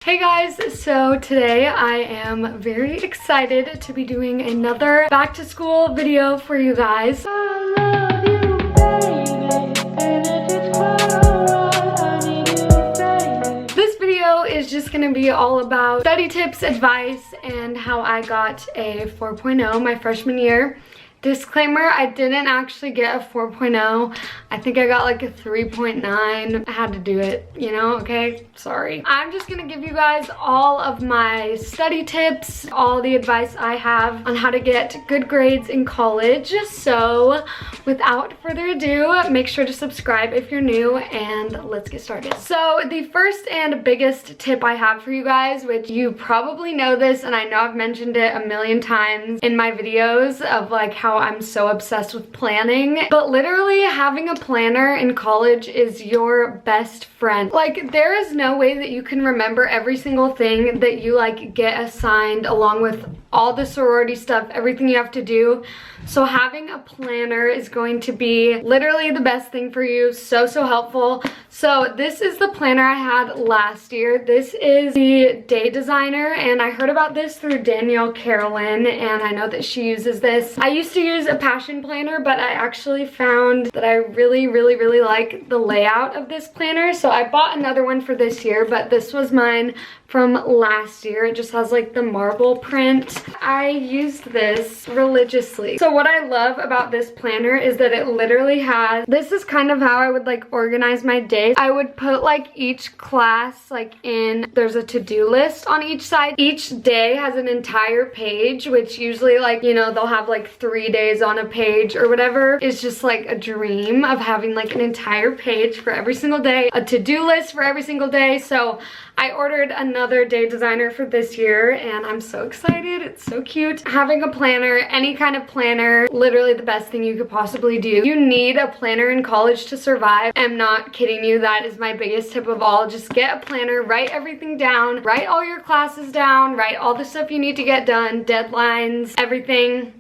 Hey guys, so today I am very excited to be doing another back to school video for you guys. I love you, baby, and if it's quite alright, I need you, baby. This video is just gonna be all about study tips, advice, and how I got a 4.0 my freshman year. Disclaimer, I didn't actually get a 4.0. I think I got like a 3.9. I had to do it, you know, okay? Sorry. I'm just gonna give you guys all of my study tips, all the advice I have on how to get good grades in college. So without further ado, make sure to subscribe if you're new and let's get started. So the first and biggest tip I have for you guys, which you probably know this and I know I've mentioned it a million times in my videos of like how I'm so obsessed with planning, but literally having a planner in college is your best friend. Like, there is no way that you can remember every single thing that you like get assigned along with all the sorority stuff, everything you have to do. So having a planner is going to be literally the best thing for you. So helpful. So this is the planner I had last year. This is the Day Designer, and I heard about this through Danielle Carolyn, and I know that she uses this. I used to use a Passion planner, but I actually found that I really like the layout of this planner. So I bought another one for this year, but this was mine from last year. It just has like the marble print. I used this religiously. So what I love about this planner is that it literally has, this is kind of how I would like organize my day. I would put like each class like in, there's a to-do list on each side. Each day has an entire page, which usually like, you know, they'll have like 3 days on a page or whatever. It's just like a dream of having like an entire page for every single day, a to-do list for every single day. So I ordered another Day Designer for this year and I'm so excited. It's so cute. Having a planner, any kind of planner, literally the best thing you could possibly do. You need a planner in college to survive. I'm not kidding you. That is my biggest tip of all. Just get a planner, write everything down, write all your classes down, write all the stuff you need to get done, deadlines, everything.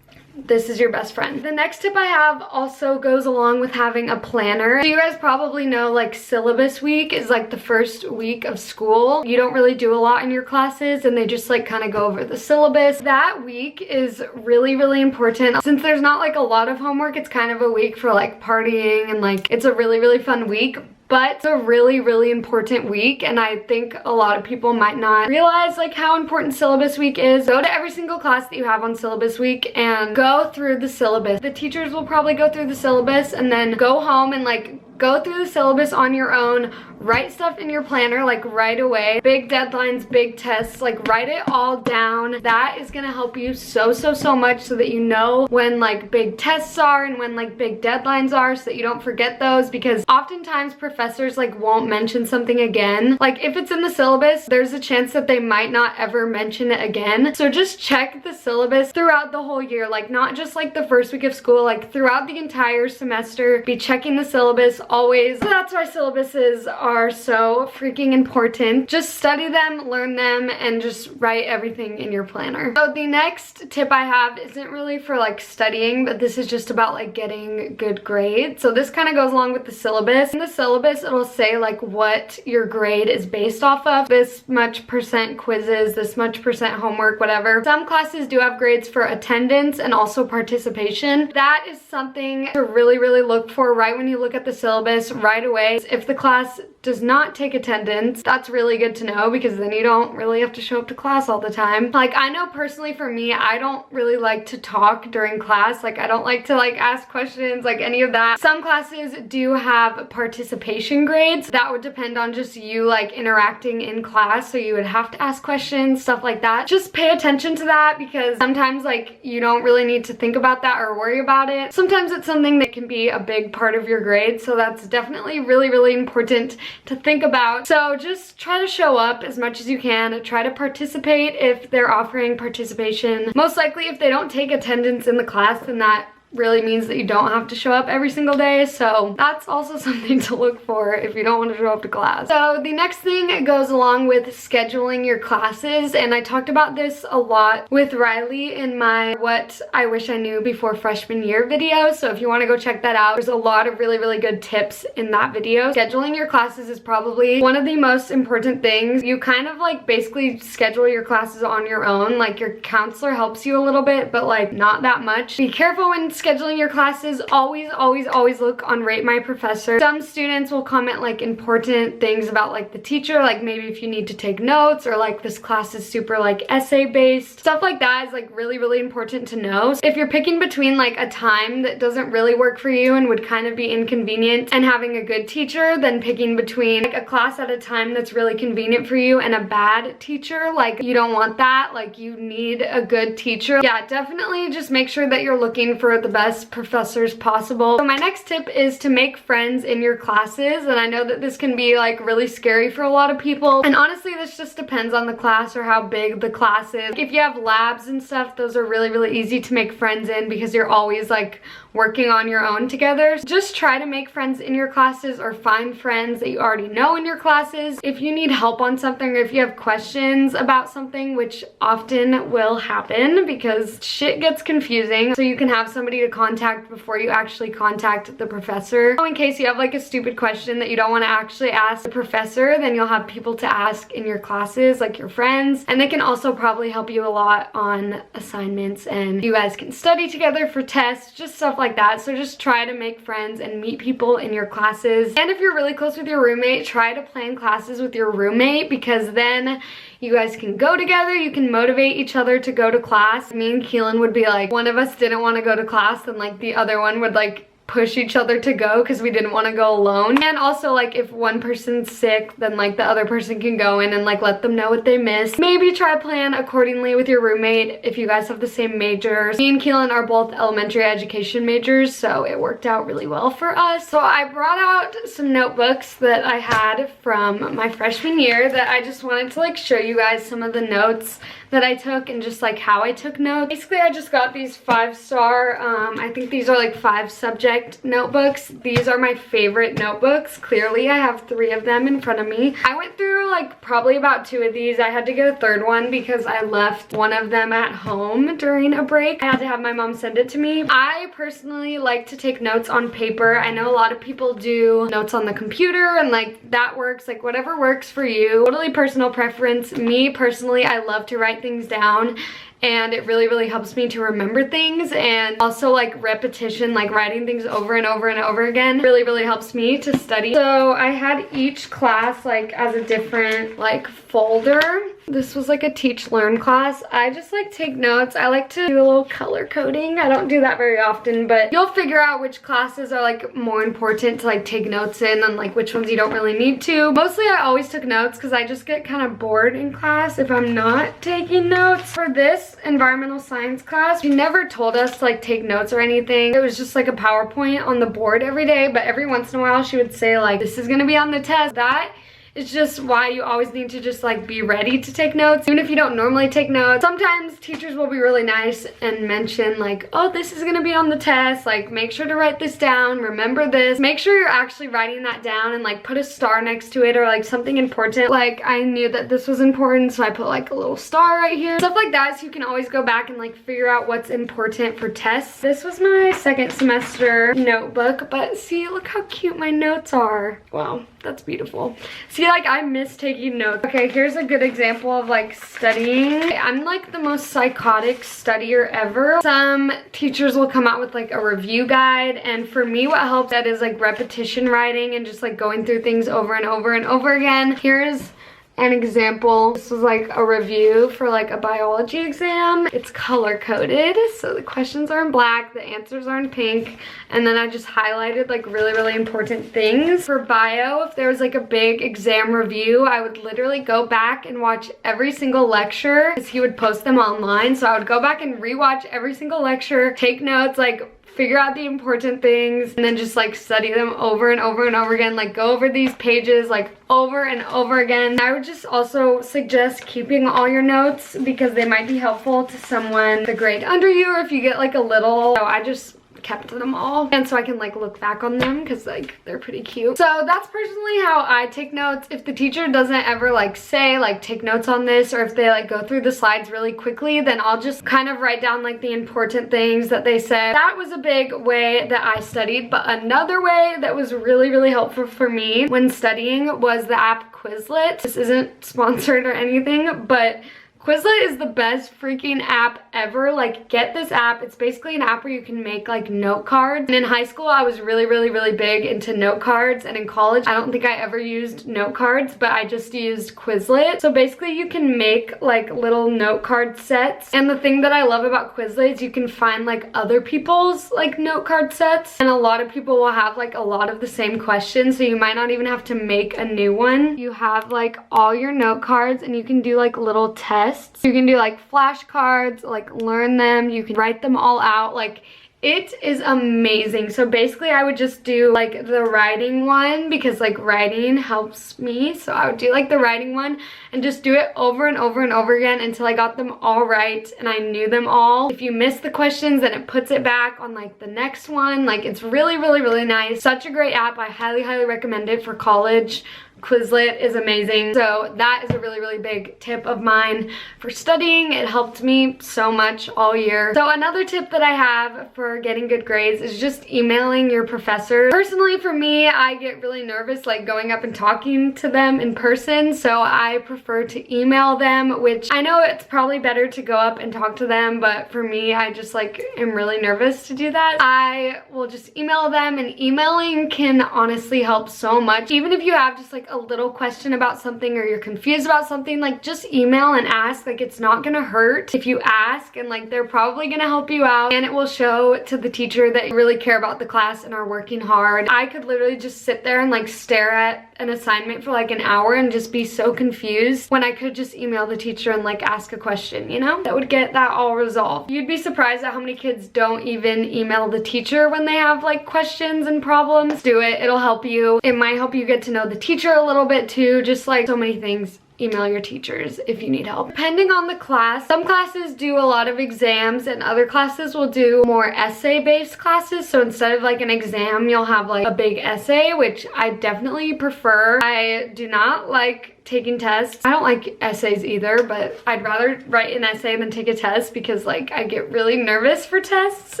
This is your best friend. The next tip I have also goes along with having a planner. So you guys probably know like syllabus week is like the first week of school. You don't really do a lot in your classes and they just like kind of go over the syllabus. That week is really important. Since there's not like a lot of homework, it's kind of a week for like partying and like it's a really fun week. But it's a really important week, and I think a lot of people might not realize like how important syllabus week is. Go to every single class that you have on syllabus week and go through the syllabus. The teachers will probably go through the syllabus and then go home and like go through the syllabus on your own, write stuff in your planner like right away. Big deadlines, big tests, like write it all down. That is gonna help you so much so that you know when like big tests are and when like big deadlines are so that you don't forget those, because oftentimes professors like won't mention something again. Like if it's in the syllabus, there's a chance that they might not ever mention it again. So just check the syllabus throughout the whole year, like not just like the first week of school, like throughout the entire semester, be checking the syllabus always. That's why syllabuses are so freaking important. Just study them, learn them, and just write everything in your planner. So the next tip I have isn't really for like studying, but this is just about like getting good grades. So this kind of goes along with the syllabus. In the syllabus, it'll say like what your grade is based off of. This much percent quizzes, this much percent homework, whatever. Some classes do have grades for attendance and also participation. That is something to really look for right when you look at the syllabus right away. If the class does not take attendance, that's really good to know, because then you don't really have to show up to class all the time. Like I know personally for me, I don't really like to talk during class. Like I don't like to like ask questions, like any of that. Some classes do have participation grades. That would depend on just you like interacting in class, so you would have to ask questions, stuff like that. Just pay attention to that, because sometimes like you don't really need to think about that or worry about it. Sometimes it's something that can be a big part of your grade, so that's definitely really important to think about. So just try to show up as much as you can. Try to participate if they're offering participation. Most likely if they don't take attendance in the class, then that really means that you don't have to show up every single day, so that's also something to look for if you don't want to show up to class. So the next thing goes along with scheduling your classes, and I talked about this a lot with Riley in my What I Wish I Knew Before Freshman Year video, so if you want to go check that out, there's a lot of really good tips in that video. Scheduling your classes is probably one of the most important things. You kind of like basically schedule your classes on your own. Like your counselor helps you a little bit, but like not that much. Be careful when scheduling your classes. Always look on Rate My Professor. Some students will comment like important things about like the teacher, like maybe if you need to take notes, or like this class is super like essay based. Stuff like that is like really important to know. So if you're picking between like a time that doesn't really work for you and would kind of be inconvenient and having a good teacher, then picking between like a class at a time that's really convenient for you and a bad teacher, like you don't want that. Like you need a good teacher. Yeah, definitely just make sure that you're looking for the best professors possible. So my next tip is to make friends in your classes, and I know that this can be like really scary for a lot of people, and honestly this just depends on the class or how big the class is. If you have labs and stuff, those are really easy to make friends in because you're always like working on your own together. So just try to make friends in your classes or find friends that you already know in your classes. If you need help on something or if you have questions about something, which often will happen because shit gets confusing, so you can have somebody to contact before you actually contact the professor. So in case you have like a stupid question that you don't want to actually ask the professor, then you'll have people to ask in your classes, like your friends, and they can also probably help you a lot on assignments, and you guys can study together for tests, just stuff like that. So just try to make friends and meet people in your classes. And if you're really close with your roommate, try to plan classes with your roommate, because then you guys can go together, you can motivate each other to go to class. Me and Keelan would be like, one of us didn't want to go to class, then like the other one would like push each other to go because we didn't want to go alone. And also like if one person's sick, then like the other person can go in and like let them know what they missed. Maybe try plan accordingly with your roommate if you guys have the same majors. Me and Keelan are both elementary education majors, so it worked out really well for us. So I brought out some notebooks that I had from my freshman year that I just wanted to like show you guys some of the notes that I took and just like how I took notes. Basically I just got these 5-star, I think these are like 5 subject notebooks. These are my favorite notebooks. Clearly I have 3 of them in front of me. I went through like probably about 2 of these. I had to get a 3rd one because I left one of them at home during a break. I had to have my mom send it to me. I personally like to take notes on paper. I know a lot of people do notes on the computer, and like that works, like whatever works for you. Totally personal preference. Me personally, I love to write things down, and it really helps me to remember things, and also like repetition, like writing things over and over and over again really helps me to study. So I had each class like as a different like folder. This was like a teach learn class. I just like take notes. I like to do a little color coding. I don't do that very often, but you'll figure out which classes are like more important to like take notes in and like which ones you don't really need to. Mostly I always took notes because I just get kind of bored in class if I'm not taking notes. For this environmental science class, she never told us to like take notes or anything. It was just like a PowerPoint on the board every day, but every once in a while she would say like, this is gonna be on the test. That is just why you always need to just like be ready to take notes, even if you don't normally take notes. Sometimes teachers will be really nice and mention like, oh, this is gonna be on the test, like make sure to write this down, remember this. Make sure you're actually writing that down and like put a star next to it or like something important. Like I knew that this was important, so I put like a little star right here. Stuff like that, so you can always go back and like figure out what's important for tests. This was my 2nd semester notebook, but see, look how cute my notes are. Wow, that's beautiful. See, like I miss taking notes. Okay, here's a good example of like studying. I'm like the most psychotic studier ever. Some teachers will come out with like a review guide, and for me what helps that is like repetition writing and just like going through things over and over and over again. Here's an example. This was like a review for like a biology exam. It's color coded, so the questions are in black, the answers are in pink, and then I just highlighted like really important things. For bio, if there was like a big exam review, I would literally go back and watch every single lecture because he would post them online. So I would go back and rewatch every single lecture, take notes, like figure out the important things, and then just like study them over and over and over again, like go over these pages like over and over again. I would just also suggest keeping all your notes because they might be helpful to someone the grade under you, or if you get like a little. So I just kept them all, and so I can like look back on them because like they're pretty cute. So that's personally how I take notes. If the teacher doesn't ever like say like take notes on this, or if they like go through the slides really quickly, then I'll just kind of write down like the important things that they said. That was a big way that I studied. But another way that was really helpful for me when studying was the app Quizlet. This isn't sponsored or anything, but Quizlet is the best freaking app ever. Like, get this app. It's basically an app where you can make like note cards. And in high school, I was really big into note cards. And in college, I don't think I ever used note cards, but I just used Quizlet. So basically you can make like little note card sets. And the thing that I love about Quizlet is you can find like other people's like note card sets. And a lot of people will have like a lot of the same questions. So you might not even have to make a new one. You have like all your note cards and you can do like little tests. You can do like flashcards, like learn them, you can write them all out. Like, it is amazing. So basically I would just do like the writing one because like writing helps me. So I would do like the writing one and just do it over and over again until I got them all right and I knew them all. If you miss the questions, then it puts it back on like the next one. Like, it's really nice. Such a great app. I highly recommend it for college. Quizlet is amazing. So that is a really big tip of mine for studying. It helped me so much all year. So another tip that I have for getting good grades is just emailing your professor. Personally, for me, I get really nervous like going up and talking to them in person, so I prefer to email them, which I know it's probably better to go up and talk to them, but for me, I just like am really nervous to do that. I will just email them, and emailing can honestly help so much. Even if you have just like a little question about something or you're confused about something, like just email and ask. Like, it's not gonna hurt if you ask, and like they're probably gonna help you out, and it will show to the teacher that you really care about the class and are working hard. I could literally just sit there and like stare at an assignment for like an hour and just be so confused when I could just email the teacher and like ask a question, you know? That would get that all resolved. You'd be surprised at how many kids don't even email the teacher when they have like questions and problems. Do it. It'll help you. It might help you get to know the teacher a little bit too. Just like so many things. Email your teachers if you need help. Depending on the class, some classes do a lot of exams and other classes will do more essay-based classes. So instead of like an exam, you'll have like a big essay, which I definitely prefer. I do not like taking tests. I don't like essays either, but I'd rather write an essay than take a test because like I get really nervous for tests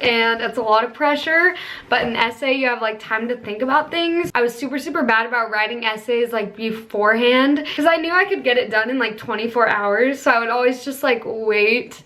and it's a lot of pressure. But an essay, you have like time to think about things. I was super bad about writing essays like beforehand because I knew I could get it done in like 24 hours. So I would always just like wait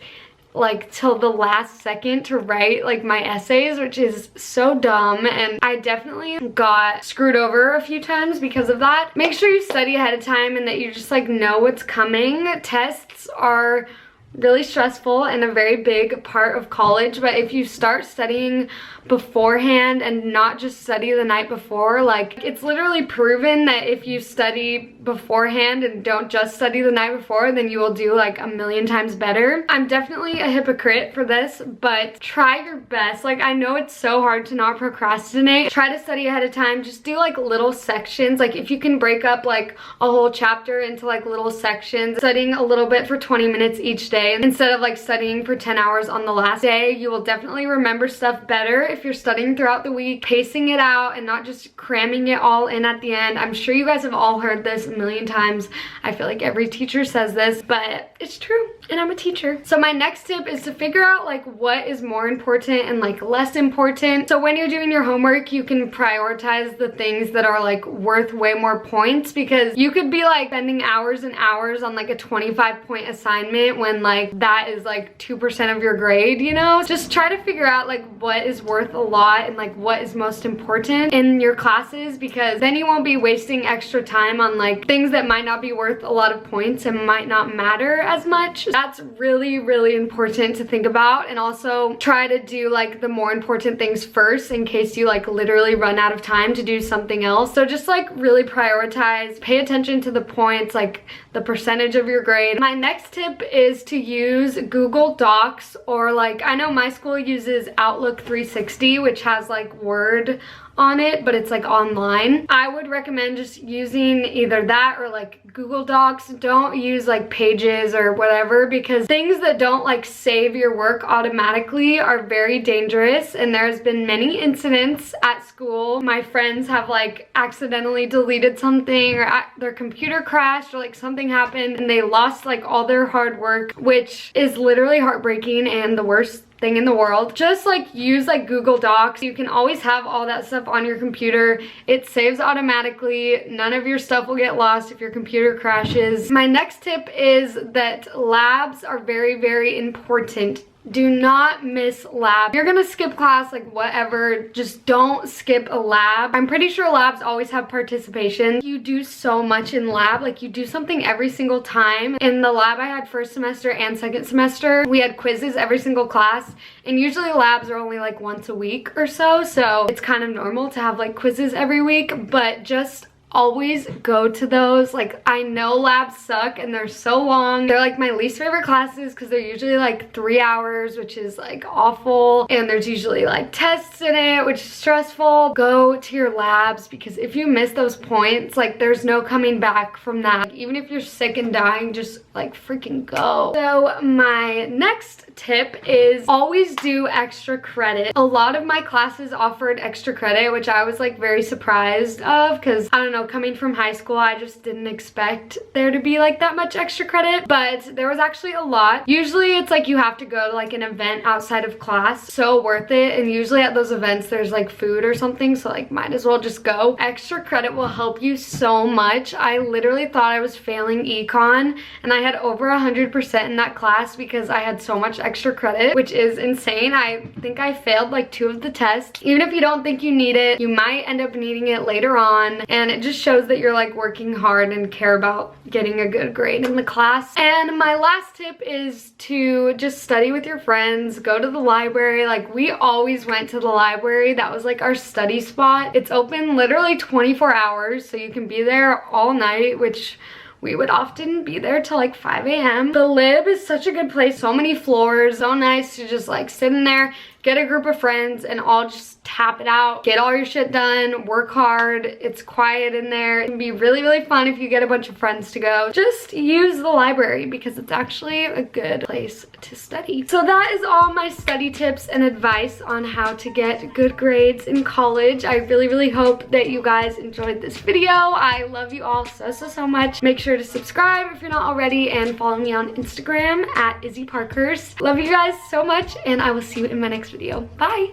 like till the last second to write like my essays, which is so dumb, and I definitely got screwed over a few times because of that. Make sure you study ahead of time and that you just like know what's coming. Tests are really stressful and a very big part of college, but if you start studying beforehand and not just study the night before, like it's literally proven that if you study beforehand and don't just study the night before, then you will do like a million times better. I'm definitely a hypocrite for this, but try your best. Like, I know it's so hard to not procrastinate. Try to study ahead of time. Just do like little sections. Like, if you can break up like a whole chapter into like little sections, studying a little bit for 20 minutes each day instead of like studying for 10 hours on the last day, you will definitely remember stuff better if you're studying throughout the week, pacing it out and not just cramming it all in at the end. I'm sure you guys have all heard this a million times. I feel like every teacher says this, but it's true, and I'm a teacher. So my next tip is to figure out like what is more important and like less important. So when you're doing your homework, you can prioritize the things that are like worth way more points, because you could be like spending hours and hours on like a 25-point assignment when like that is like 2% of your grade, you know? Just try to figure out like what is worth a lot and like what is most important in your classes, because then you won't be wasting extra time on like things that might not be worth a lot of points and might not matter as much. That's really important to think about, and also try to do like the more important things first in case you like literally run out of time to do something else. So just like really prioritize, pay attention to the points, like the percentage of your grade. My next tip is to use Google Docs, or like I know my school uses Outlook 360, which has like Word on it, but it's like online. I would recommend just using either that or like Google Docs. Don't use like Pages or whatever, because things that don't like save your work automatically are very dangerous, and there's been many incidents at school. My friends have like accidentally deleted something, or their computer crashed, or like something happened and they lost like all their hard work, which is literally heartbreaking and the worst thing in the world. Just like use like Google Docs. You can always have all that stuff on your computer. It saves automatically. None of your stuff will get lost if your computer crashes. My next tip is that labs are very, very important. Do not miss lab. If you're gonna skip class, like whatever, just don't skip a lab. I'm pretty sure labs always have participation. You do so much in lab, like you do something every single time. In the lab I had first semester and second semester, we had quizzes every single class, and usually labs are only like once a week or so, so it's kind of normal to have like quizzes every week, but just always go to those. Like, I know labs suck and they're so long. They're like my least favorite classes because they're usually like 3 hours, which is like awful, and there's usually like tests in it, which is stressful. Go to your labs, because if you miss those points, like there's no coming back from that. Like, even if you're sick and dying, just like freaking go. So my next tip is always do extra credit. A lot of my classes offered extra credit, which I was like very surprised of, because I don't know, coming from high school, I just didn't expect there to be like that much extra credit, but there was actually a lot. Usually it's like you have to go to like an event outside of class, so worth it, and usually at those events there's like food or something, so like might as well just go. Extra credit will help you so much. I literally thought I was failing econ, and I had over 100% in that class because I had so much extra credit, which is insane. I think I failed like 2 of the tests. Even if you don't think you need it, you might end up needing it later on, and it just shows that you're like working hard and care about getting a good grade in the class. And my last tip is to just study with your friends. Go to the library. Like, we always went to the library. That was like our study spot. It's open literally 24 hours, so you can be there all night, which we would often be there till like 5 a.m. The Lib is such a good place. So many floors. So nice to just like sit in there, get a group of friends, and all just tap it out. Get all your shit done. Work hard. It's quiet in there. It can be really, really fun if you get a bunch of friends to go. Just use the library because it's actually a good place to study. So that is all my study tips and advice on how to get good grades in college. I really, really hope that you guys enjoyed this video. I love you all so much. Make sure to subscribe if you're not already, and follow me on Instagram at Izzy Parkhurst. Love you guys so much, and I will see you in my next video. Bye!